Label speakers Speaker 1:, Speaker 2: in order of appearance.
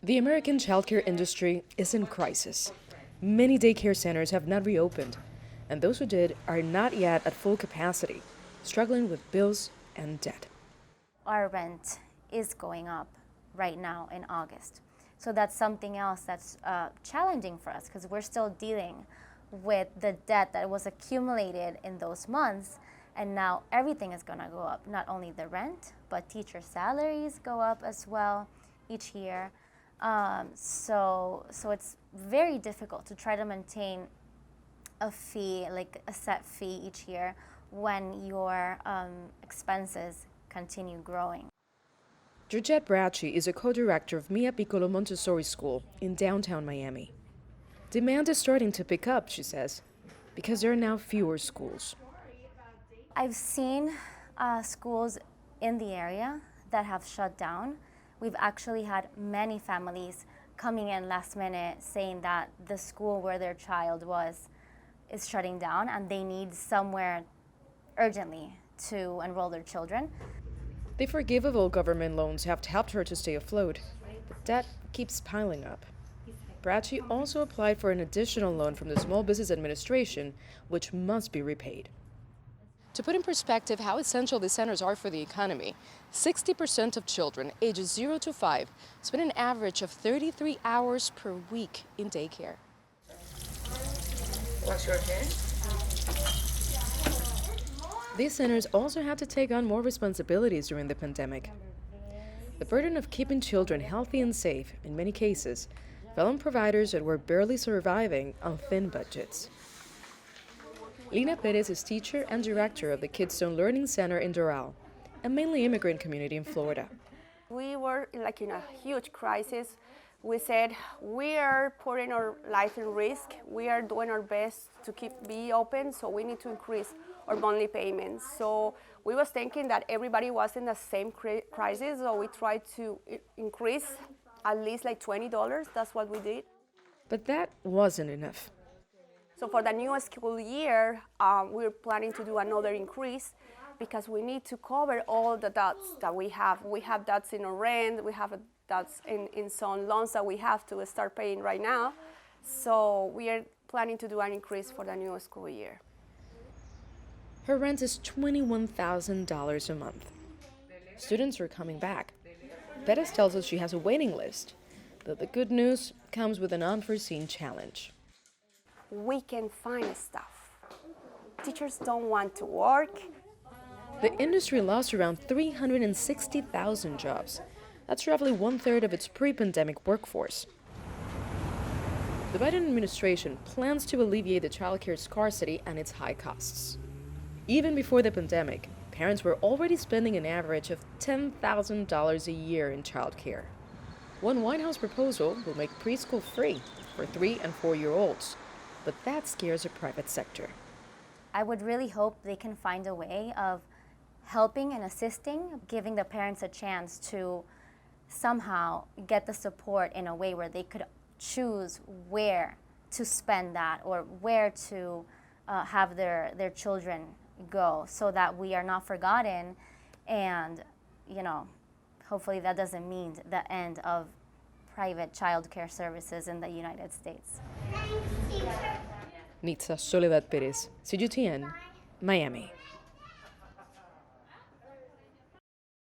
Speaker 1: The American childcare industry is in crisis. Many daycare centers have not reopened, and those who did are not yet at full capacity, struggling with bills and debt.
Speaker 2: Our rent is going up right now in August. So that's something else that's challenging for us because we're still dealing with the debt that was accumulated in those months, and now everything is going to go up. Not only the rent, but teacher salaries go up as well each year. So it's very difficult to try to maintain a fee, like a set fee each year, when your expenses continue growing.
Speaker 1: Georgette Bracci is a co-director of Mia Piccolo Montessori School in downtown Miami. Demand is starting to pick up, she says, because there are now fewer schools.
Speaker 2: I've seen schools in the area that have shut down. We've actually had many families coming in last minute saying that the school where their child was is shutting down and they need somewhere urgently to enroll their children.
Speaker 1: The forgivable government loans have helped her to stay afloat, but debt keeps piling up. Bracci also applied for an additional loan from the Small Business Administration, which must be repaid. To put in perspective how essential these centers are for the economy, 60% of children ages 0 to 5 spend an average of 33 hours per week in daycare.
Speaker 3: What's your turn?
Speaker 1: These centers also had to take on more responsibilities during the pandemic. The burden of keeping children healthy and safe, in many cases, fell on providers that were barely surviving on thin budgets. Lina Perez is teacher and director of the Kidston Learning Center in Doral, a mainly immigrant community in Florida.
Speaker 4: We were like in a huge crisis. We said, we are putting our life in risk. We are doing our best to be open, so we need to increase our monthly payments. So we was thinking that everybody was in the same crisis, so we tried to increase at least like $20. That's what we did.
Speaker 1: But that wasn't enough.
Speaker 4: So for the new school year, we're planning to do another increase because we need to cover all the debts that we have. We have debts in our rent, we have debts in some loans that we have to start paying right now. So we are planning to do an increase for the new school year.
Speaker 1: Her rent is $21,000 a month. Students are coming back. Perez tells us she has a waiting list, but the good news comes with an unforeseen challenge.
Speaker 4: We can find stuff. Teachers don't want to work.
Speaker 1: The industry lost around 360,000 jobs. That's roughly 1/3 of its pre-pandemic workforce. The Biden administration plans to alleviate the childcare scarcity and its high costs. Even before the pandemic, parents were already spending an average of $10,000 a year in childcare. One White House proposal will make preschool free for 3- and 4-year-olds, but that scares the private sector.
Speaker 2: I would really hope they can find a way of helping and assisting, giving the parents a chance to somehow get the support in a way where they could choose where to spend that or where to have their children go, so that we are not forgotten, and hopefully that doesn't mean the end of private child care services in the United States.
Speaker 1: Nitza, Soledad, Perez, CGTN, Miami.